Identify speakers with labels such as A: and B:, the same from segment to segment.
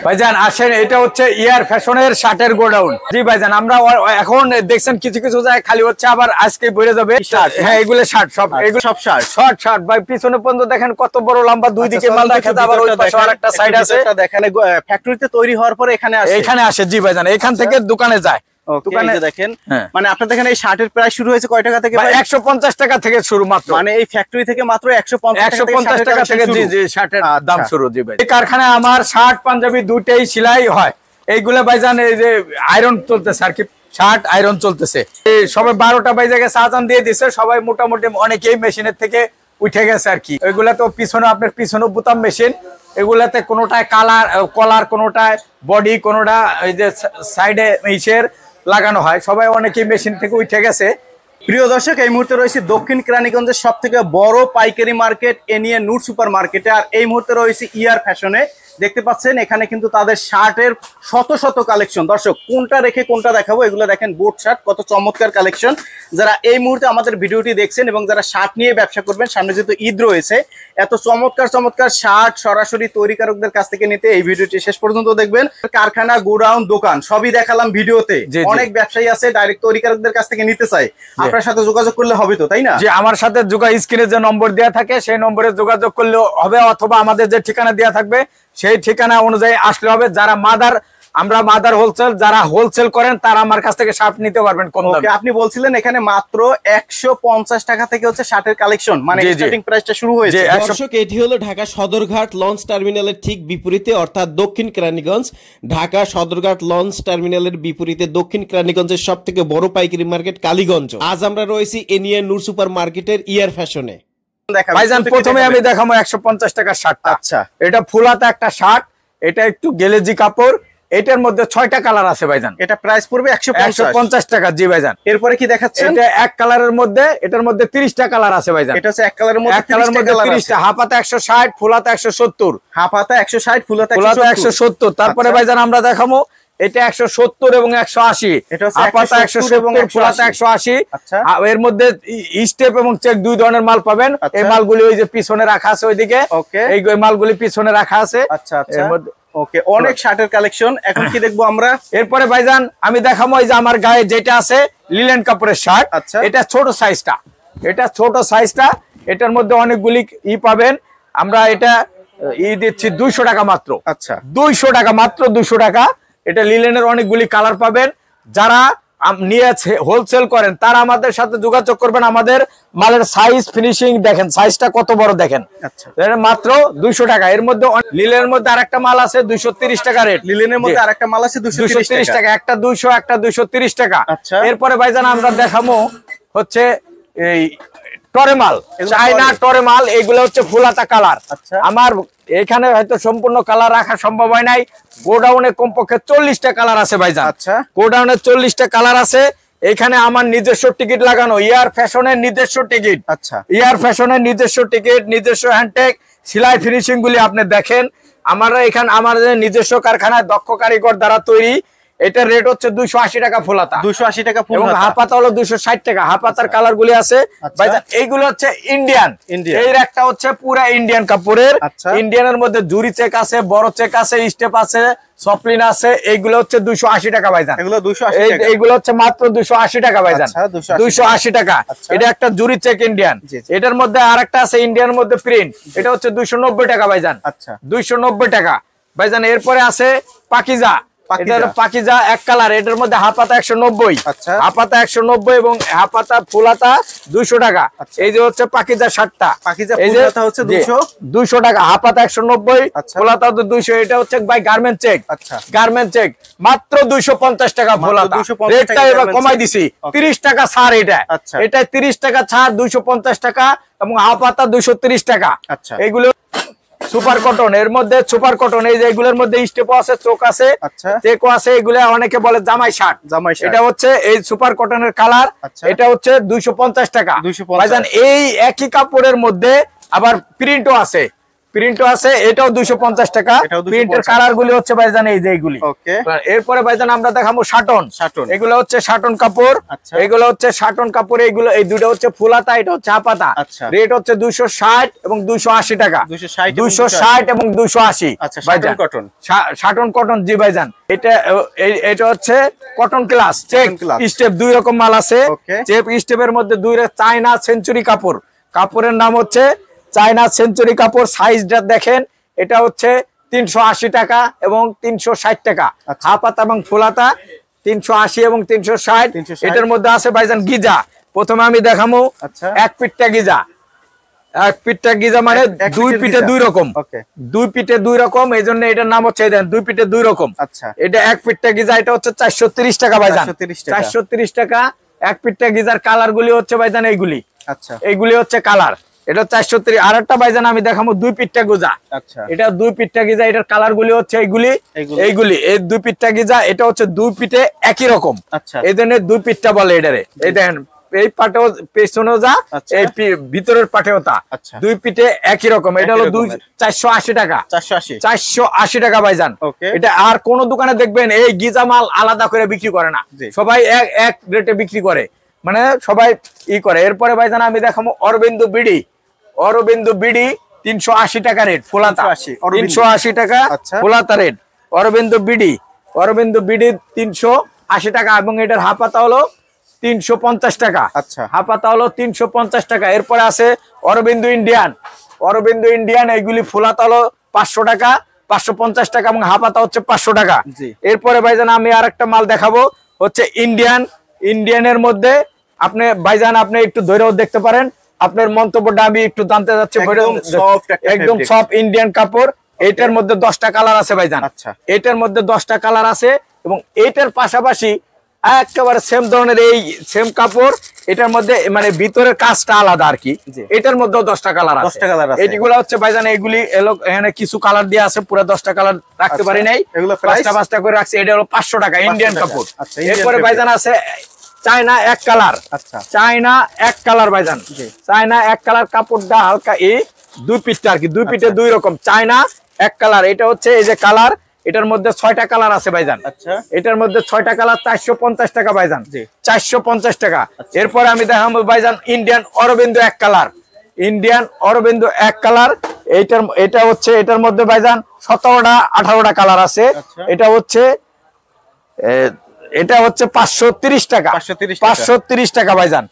A: ভাইজান আসেন, এটা হচ্ছে ইয়ার ফ্যাশনের শার্টের গোডাউন। জি ভাইজান, আমরা এখন দেখছেন কিছু কিছু জায়গায় খালি হচ্ছে, আবার আজকে বেড়ে যাবে। হ্যাঁ, এগুলো শার্ট, সব এগুলো সব শার্ট, শর্ট শার্ট ভাই। পিছনে পর্যন্ত দেখেন কত বড় লম্বা, দুই দিকে মাল রাখা, আবার ওই পাশে আরেকটা সাইড আছে। দেখেন
B: ফ্যাক্টরিতে তৈরি হওয়ার পরে এখানে
A: আসে। জি ভাইজান, এখান থেকে দোকানে যায়।
B: দেখেন মানে আপনার দেখেন এই শার্টের প্রাইস শুরু হয়েছে কয় টাকা থেকে?
A: 150 টাকা থেকে শুরু মাত্র।
B: মানে এই ফ্যাক্টরি থেকে মাত্র 150
A: টাকা থেকে জি শার্টের দাম শুরু। জি ভাই, এই কারখানায় আমার শার্ট পাঞ্জাবি দুটেই সেলাই হয়। এইগুলা ভাইজান এই যে আয়রন চলতেছে আর কি, শার্ট আয়রন চলতেছে। সবাই 12টা বাজে গেছে, আজান দিয়ে দিছে, সবাই মোটামুটি অনেকেই মেশিনের থেকে উঠে গেছে আর কি। ওইগুলা তো পিছনে আপনার পিছনে বোতাম মেশিন, এগুলাতে কোনোটায় কলার, কোনোটায় বডি, কোনোটা এই যে সাইডে ইসের লাগানো হয়। সবাই অনেকেই মেশিন থেকে উঠে গেছে।
B: প্রিয় দর্শক, এই মুহূর্তে রয়েছে দক্ষিণ কেরানীগঞ্জের সব থেকে বড় পাইকারি মার্কেট এনিয়া নূর সুপার মার্কেটে। আর এই মুহূর্তে রয়েছে ইয়ার ফ্যাশনে। দেখতে পাচ্ছেন এখানে কিন্তু তাদের শার্টের শত শত কালেকশন। দর্শক, কোনটা রেখে কোনটা দেখাবো, এগুলো দেখেন বোট শার্ট, কত চমৎকার কালেকশন। যারা এই মুহূর্তে আমাদের ভিডিওটি দেখছেন এবং যারা শার্ট নিয়ে ব্যবসা করবেন, সামনে যেহেতু ঈদ রয়েছে, এত চমৎকার চমৎকার শার্ট সরাসরি তৈরিকারকদের কাছ থেকে নিতে এই ভিডিওটি শেষ পর্যন্ত দেখবেন। কারখানা, গোডাউন, দোকান সবই দেখালাম ভিডিওতে। অনেক ব্যবসায়ী আছে ডাইরেক্ট তৈরিকারকদের কাছ থেকে নিতে চাই, আপনার সাথে যোগাযোগ করলে হবে তো, তাই না?
A: যে আমার সাথে স্ক্রিনে যে নম্বর দেওয়া থাকে সেই নম্বরে যোগাযোগ করলে হবে, অথবা আমাদের যে ঠিকানা দেওয়া থাকবে সেই ঠিকানা অনুযায়ী আসলে হবে। যারা আমরা মাদার হোলসেল, যারা হোলসেল করেন তারা আমার কাছ থেকে শার্ট নিতে পারবেন কম দামে।
B: আপনি বলছিলেন এখানে মাত্র 150 টাকা থেকে হচ্ছে শার্টের কালেকশন, মানে স্টার্টিং প্রাইসটা শুরু হয়েছে।
C: দর্শক, এটি হলো ঢাকা সদরঘাট লঞ্চ টার্মিনালের ঠিক বিপরীতে, অর্থাৎ দক্ষিণ কেরানীগঞ্জ। ঢাকা সদরঘাট লঞ্চ টার্মিনালের বিপরীতে দক্ষিণ কেরানীগঞ্জের সব থেকে বড় পাইকারি মার্কেট কালীগঞ্জ। আজ আমরা রয়েছি এনিয়া নূর সুপার মার্কেটের ইয়ার ফ্যাশনে।
A: ভাইজান, প্রথমে আমি দেখাবো 150 টাকার শার্টটা।
B: আচ্ছা,
A: এটা ফুলাতা একটা শার্ট, এটা একটু গেলেজি কাপড়, এটার মধ্যে 6টা কালার আছে ভাইজান।
B: এটা প্রাইস পড়বে
A: 150 টাকা। জি ভাইজান,
B: এরপরে কি দেখাচ্ছেন?
A: এটা এক কালারের মধ্যে, এটার মধ্যে 30টা কালার আছে ভাইজান।
B: এটা হচ্ছে এক কালারের মধ্যে
A: 30টা। হাফাতা 160, ফুলাতা 170।
B: হাফাতা 160, ফুলাতা
A: 170। তারপরে ভাইজান আমরা দেখাবো এটা 170 এবং 180। হাফাতা 170 এবং ফুলাতা 180। এর মধ্যে স্টেপ এবং চেক দুই ধরনের মাল পাবেন। এই মালগুলি ওই যে পিছনে রাখা আছে ওইদিকে, এই মালগুলি পিছনে রাখা আছে।
B: আচ্ছা আচ্ছা, ওকে, অনেক শার্টের কালেকশন। এখন কি দেখবো আমরা?
A: এরপরে ভাইজান আমি দেখাবো এই যে আমার গায়ে যেটা আছে লিলেন কাপড়ের শার্ট। এটা ছোট সাইজটা, এটার মধ্যে অনেকগুলি পাবেন। আমরা এটা দিচ্ছি 200 টাকা মাত্র।
B: আচ্ছা,
A: 200 টাকা মাত্র, 200 টাকা। এটা লিলেনের অনেকগুলি কালার পাবেন। যারা নিয়ে হোলসেল করেন তারা আমাদের সাথে যোগাযোগ করবেন। আমাদের মালের সাইজ, ফিনিশিং দেখেন, সাইজটা কত বড় দেখেন।
B: আচ্ছা,
A: মাত্র 200 টাকা। এর মধ্যে লিলেনের মধ্যে আরেকটা মাল আছে 230 টাকা রেট।
B: লিলেনের মধ্যে আরেকটা মাল আছে
A: 230 টাকা। একটা 200, একটা 230 টাকা।
B: আচ্ছা,
A: এরপরে ভাইজান আমরা দেখাবো হচ্ছে এই টরেমাল, চায়না টরেমাল। এগুলো হচ্ছে ফুলাতা কালার। আমার এখানে হয়তো সম্পূর্ণ কালার রাখা সম্ভব হয় নাই। গোডাউনে কমপক্ষে 40টা কালার আছে ভাইজান।
B: আচ্ছা,
A: গোডাউনে 40টা কালার আছে। এখানে আমার নিজস্ব টিকিট লাগানো, ইয়ার ফ্যাশনের নিজস্ব টিকিট।
B: আচ্ছা,
A: ইয়ার ফ্যাশনের নিজস্ব টিকিট, নিজস্ব হ্যান্ডটেক, সেলাই ফিনিশিং গুলি আপনি দেখেন। আমরা এখানে আমাদের নিজস্ব কারখানায় দক্ষ কারিগর দ্বারা তৈরি। এটা রেট হচ্ছে 280 টাকা ফুলাতা।
B: 280 টাকা
A: এবং হাফাতা হলো 260 টাকা। হাফাতার কালার গুলি আছে ভাইজান। এইগুলো হচ্ছে ইন্ডিয়ান। এই একটা হচ্ছে পুরা ইন্ডিয়ান কাপড়ের। ইন্ডিয়ানের মধ্যে জুরি চেক আছে, বড় চেক আছে, স্টেপ আছে, সফলিন আছে। এইগুলো হচ্ছে 280 টাকা ভাইজান। এইগুলো হচ্ছে মাত্র 280 টাকা ভাইজান। 280 টাকা। এটা একটা জুরি চেক ইন্ডিয়ান। এটার মধ্যে আরেকটা আছে ইন্ডিয়ানের মধ্যে প্রিন্ট, এটা হচ্ছে 290 টাকা ভাইজান।
B: আচ্ছা,
A: 290 টাকা ভাইজান। এরপরে আছে পাকিজা। পাকিজা এক কালার, এটার মধ্যে হাফাতা 190। হাফাতা 190 এবং হাফাতা ফুলাতা 200 টাকা। এই যে হচ্ছে পাকিজা শার্টটা,
B: হচ্ছে
A: 200 টাকা। হাফাতা 190, ফুলাতা 200। এটা হচ্ছে ভাই গার্মেন্ট চেক। গার্মেন্ট চেক মাত্র 250 টাকা ফুলাতা। রেটটা এবার কমাই দিছি, 30 টাকা ছাড়। এটা 30 টাকা ছাড়, 250 টাকা। এবং হাফাতা 230 টাকা। এগুলো সুপার কটন। এর মধ্যে সুপার কটন, এই যে এগুলোর মধ্যে স্টেপও আছে, চোখ আছে, চেকও আছে। এগুলো অনেকে বলে জামাই শার্ট। এটা হচ্ছে এই সুপার কটনের কালার। এটা হচ্ছে 250 টাকা ভাইজান। এই একই কাপড়ের মধ্যে আবার প্রিন্টও আছে। প্রিন্টও আছে, এটাও 250 টাকা। প্রিন্টের কালার গুলি হচ্ছে ভাইজান এই যে এইগুলি। এরপরে ভাইজান আমরা দেখাবো শাটন। এগুলো হচ্ছে শাটন কাপড়, এগুলো হচ্ছে শাটন কাপড়। এইগুলো এই দুটো হচ্ছে ফুলাতা, এটা হচ্ছে হাপাতা। রেট হচ্ছে 260 এবং 280 টাকা। 260 এবং 280 ভাইজান। শাটন কটন, জি ভাইজান। এটা হচ্ছে কটন ক্লাস চেক স্টেপ, দুই রকম মাল আছে। চেক স্টেপের মধ্যে দুই চায়না সেঞ্চুরি কাপড়, কাপড়ের নাম হচ্ছে চায়না সেঞ্চুরি কাপড়। সাইজটা দেখেন, এটা হচ্ছে 380 টাকা এবং 360 টাকা। হাফাতা এবং ফুলাতা 380 এবং 360। এটার মধ্যে আছে ভাইজান গিজা। প্রথমে আমি দেখাবো এক পিঠটা গিজা। এক পিঠটা গিজা মানে দুই পিঠে দুই রকম, দুই পিঠে দুই রকম, এই জন্য এটার নাম হচ্ছে দুই পিঠে দুই রকম। এটা এক পিঠটা গিজা, এটা হচ্ছে 430 টাকা ভাইজান। 430 টাকা এক পিঠটা গিজার। কালার গুলি হচ্ছে ভাইজান এইগুলি, এইগুলি হচ্ছে কালার। এটা 430। আর একটা ভাইজান আমি দেখাবো দুই পিঠটা গিজা। এটা দুই পিঠটা গিজা, এটার কালার গুলি হচ্ছে এইগুলি, এইগুলি। এই দুই পিঠটা গিজা, এটা হচ্ছে দুই পিঠে একই রকম, এই জন্য দুই পিঠটা বলে এটারে। এই দেখেন, এই পাটেও পেছনেও যা, এই ভিতরের পাটেও তা, দুই পিঠে একই রকম। এটা হলো 480 টাকা। 480 টাকা ভাইজান। এটা আর কোন দোকানে দেখবেন এই গিজা মাল আলাদা করে বিক্রি করে না, সবাই এক রেটে বিক্রি করে, মানে সবাই ই করে। এরপরে ভাইজান আমি দেখাবো অরবিন্দু বিডি। অরবিন্দু বিডি 380 টাকা রেট, ফুলাতা 380 টাকা ফুলাতা রেট। অরবিন্দু বিডি, অরবিন্দু বিডি 380 টাকা এবং এটার হাফাতা হলো 350 টাকা। হাফাতা হলো 350 টাকা। এরপরে আছে অরবিন্দু ইন্ডিয়ান। অরবিন্দু ইন্ডিয়ান এইগুলি ফুলাতা হলো 500 টাকা, 550 টাকা এবং হাফাতা হচ্ছে 500 টাকা। এরপরে ভাইজান আমি আরেকটা মাল দেখাবো হচ্ছে ইন্ডিয়ান। ইন্ডিয়ানের মধ্যে আপনি ভাইজান আপনি একটু ধরেও দেখতে পারেন, আপনার মন্তব্যটা আমি একটু জানতে যাচ্ছি। একদম সফট ইন্ডিয়ান কাপড়। এটার মধ্যে 10টা কালার আছে ভাইজান। এটার মধ্যে 10টা কালার আছে এবং এটার পাশাপাশি একেবারে সেম ধরনের এই সেম কাপড়, এটার মধ্যে মানে ভিতরের কাজটা আলাদা আর কি। এটার মধ্যেও 10টা কালার আছে। এইগুলো হচ্ছে ভাইজান এইগুলি এখানে কিছু কালার দিয়ে আছে, পুরো 10টা কালার রাখতে পারি নাই, 5টা করে রাখছি। এটা হলো 500 টাকা ইন্ডিয়ান কাপড়। এরপরে ভাইজান আছে চায়না এক কালার। চায়না এক কালার ভাইজান, চায়না এক কালার। কাপড়টা হালকা এই দুই পিঠটা আর কি, দুই পিঠে দুই রকম। চায়না এক কালার, এটা হচ্ছে এই যে কালার। এটার মধ্যে 6টা কালার আছে ভাইজান। এটার মধ্যে 6টা কালার, 450 টাকা ভাইজান। 450 টাকা। এরপরে আমি দেখাবো ভাইজান ইন্ডিয়ান অরবিন্দু এক কালার। ইন্ডিয়ান অরবিন্দু এক কালার। এটা হচ্ছে এটার মধ্যে ভাইজান 17টা 18টা কালার আছে। এটা হচ্ছে 530 টাকা। 530 টাকা ভাইজান।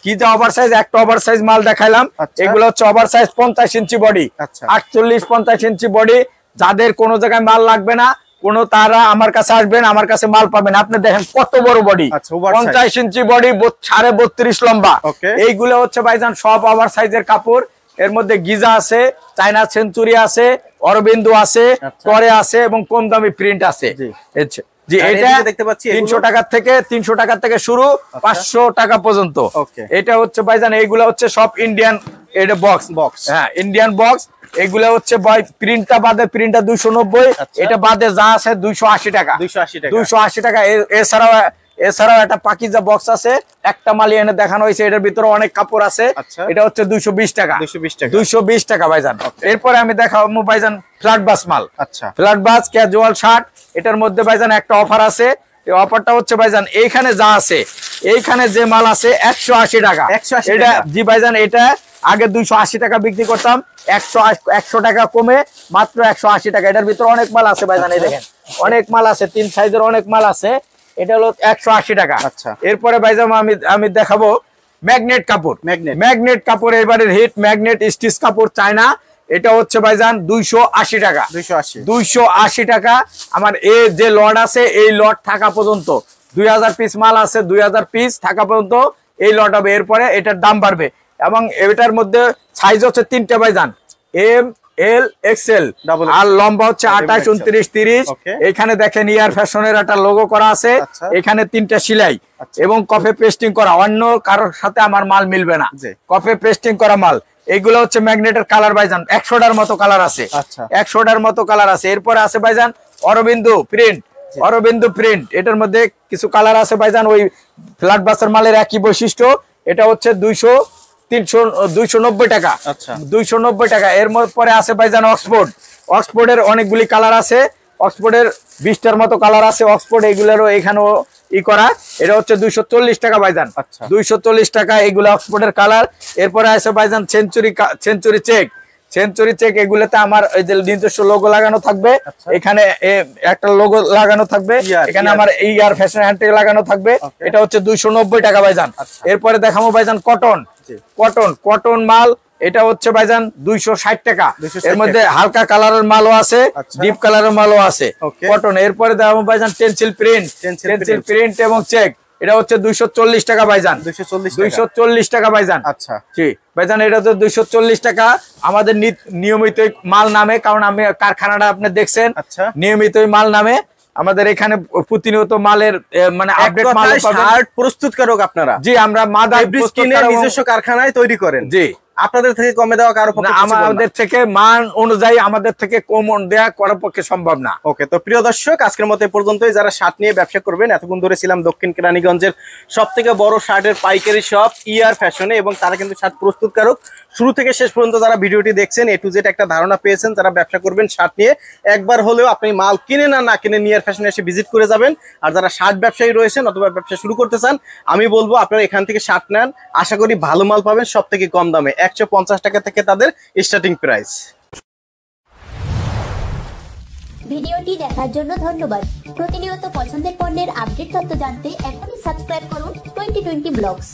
A: কি যে ওভার সাইজ, একটা ওভার সাইজ মাল দেখাইলাম। এগুলো হচ্ছে ওভার সাইজ 50 ইঞ্চি বডি, 48-50 ইঞ্চি বডি। যাদের কোনো জায়গায় মাল লাগবে না, তারা আমার কাছে আসবেন, আমার কাছে মাল পাবেন। আপনি দেখেন কত বড় বডি, 50 ইঞ্চি বডি, 32.5 লম্বা। এইগুলো হচ্ছে ভাইজান সব ওভার সাইজের কাপড়। এর মধ্যে গিজা আছে, চায়না সেঞ্চুরি আছে, অরবিন্দু আছে, টরে আছে এবং কম দামি প্রিন্ট আছে। জি, এটা দেখতে পাচ্ছি 300 টাকা থেকে শুরু, 500 টাকা পর্যন্ত। এটা হচ্ছে ভাইজান, এইগুলা হচ্ছে সব ইন্ডিয়ান। এটা বক্স, হ্যাঁ ইন্ডিয়ান বক্স। এগুলা হচ্ছে প্রিন্টটা বাদে, প্রিন্টটা 290, এটা বাদে যা আছে 280 টাকা। 280 টাকা। এছাড়াও একটা পাকিজা বক্স আছে, একটা মালি এনে দেখানো হয়েছে। এটার ভিতরে অনেক কাপড় আছে। এটা হচ্ছে 220 টাকা। 220 টাকা ভাইজান। এরপরে আমি দেখাবো ভাইজান ফ্ল্যাট বাস মাল। ফ্ল্যাট বাস ক্যাজুয়াল শার্ট। এটার মধ্যে ভাইজান একটা অফার আছে। এই অফারটা হচ্ছে ভাইজান এইখানে যা আছে, এইখানে যে মাল আছে 180 টাকা। এটা জি ভাইজান, এটা আগে 280 টাকা বিক্রি করতাম, 100 টাকা কমে মাত্র 180 টাকা। এটার ভিতরে অনেক মাল আছে ভাইজান, এই দেখেন অনেক মাল আছে, 3 সাইজের অনেক মাল আছে। এটা হলো 180 টাকা। এরপরে ভাইজান আমি দেখাবো ম্যাগনেট কাপড়। ম্যাগনেট কাপড় এবারের হিট, ম্যাগনেট স্টিচ কাপড় চায়না। এটা হচ্ছে ভাইজান 280 টাকা। 280 টাকা। আমার এই যে লট আছে, এই লট থাকা পর্যন্ত 2000 পিস মাল আছে, 2000 পিস থাকা পর্যন্ত এই লট হবে। এরপরে এটার দাম বাড়বে এবং এটার মধ্যে সাইজ হচ্ছে 3টা ভাইজান, এম, এল, এক্সেল। আর লম্বা হচ্ছে 28, 29, 30। এখানে দেখেন ইয়ার ফ্যাশনের একটা লোগো করা আছে। এখানে 3টা সেলাই এবং কফে পেস্টিং করা। অন্য কারোর সাথে আমার মাল মিলবে না, কফে পেস্টিং করা মাল। এইগুলো হচ্ছে ম্যাগনেটের কালার ভাইজান, 100টার মতো কালার আছে। 100টার মতো কালার আছে। এরপরে আছে ভাইজান অরবিন্দু প্রিন্ট। অরবিন্দু প্রিন্ট, এটার মধ্যে কিছু কালার আছে ভাইজান। ওই ফ্ল্যাট বাসের মালের একই বৈশিষ্ট্য। এটা হচ্ছে 290 টাকা।
B: আচ্ছা
A: 290 টাকা। এর পরে আছে ভাইজান অক্সফোর্ড। অক্সফোর্ডের অনেকগুলি কালার আছে, অক্সফোর্ডের 20টার মতো কালার আছে অক্সফোর্ড, এগুলোরও এখানেও করা। এটা হচ্ছে 240 টাকা ভাইজান। 240 টাকা এগুলো অক্সফোর্ডের কালার। এরপরে আছে ভাইজান সেঞ্চুরি চেক। এগুলোতে আমার এই যে নিজস্ব লোগো লাগানো থাকবে, এখানে একটা লোগো লাগানো থাকবে, এখানে আমার ইয়ার ফ্যাশন হ্যান্ডটেগ লাগানো থাকবে। এটা হচ্ছে 290 টাকা ভাইজান। এরপরে দেখাবো ভাইজান কটন মাল। এটা হচ্ছে ভাইজান 260 টাকা। এর মধ্যে হালকা কালারের মালও আছে, ডিপ কালারের মালও আছে কটন। এরপরে দেখাবো ভাইজান টেনসিল প্রিন্ট এবং চেক। এটা হচ্ছে 240 টাকা ভাইজান। 240 টাকা ভাইজান।
B: আচ্ছা
A: জি ভাইজান, এটা তো 240 টাকা। আমাদের নিয়মিত মাল নামে, কারণ আমি কারখানাটা আপনি দেখছেন, নিয়মিত মাল নামে আমাদের এখানে প্রতিনিয়ত মালের মানে আপডেট মাল
B: প্রস্তুতকারক আপনারা।
A: জি, আমরা মাদার
B: নিজস্ব কারখানায় তৈরি করেন।
A: জি,
B: আপনাদের থেকে কমে দেওয়া কারো পক্ষে
A: আমাদের থেকে মান অনুযায়ী আমাদের থেকে কম দেওয়া করার পক্ষে সম্ভব না।
B: ওকে, তো প্রিয় দর্শক, আজকের মতো এই পর্যন্তই। যারা শার্ট নিয়ে ব্যবসা করবেন, এতক্ষণ ধরে ছিলাম দক্ষিণ কেরানীগঞ্জের সবথেকে বড় শার্টের পাইকারি শপ ইয়ার ফ্যাশনে, এবং তারা কিন্তু শার্ট প্রস্তুতকারক। শুরু থেকে শেষ পর্যন্ত যারা ভিডিওটি দেখছেন, A to Z একটা ধারণা পেয়েছেন। যারা ব্যবসা করবেন শার্ট নিয়ে, একবার হলেও আপনি মাল কিনে না কিনে ইয়ার ফ্যাশনে এসে ভিজিট করে যাবেন। আর যারা শার্ট ব্যবসায়ী রয়েছেন অথবা ব্যবসা শুরু করতে চান, আমি বলবো আপনারা এখান থেকে শার্ট নেন, আশা করি ভালো মাল পাবেন সব থেকে কম দামে। 150 টাকা থেকে তাদের স্টার্টিং প্রাইস।
D: ভিডিওটি দেখার জন্য ধন্যবাদ। প্রতিনিয়ত পছন্দের পণ্যের আপডেট তথ্য জানতে এখনই সাবস্ক্রাইব করুন 2020 ব্লগস।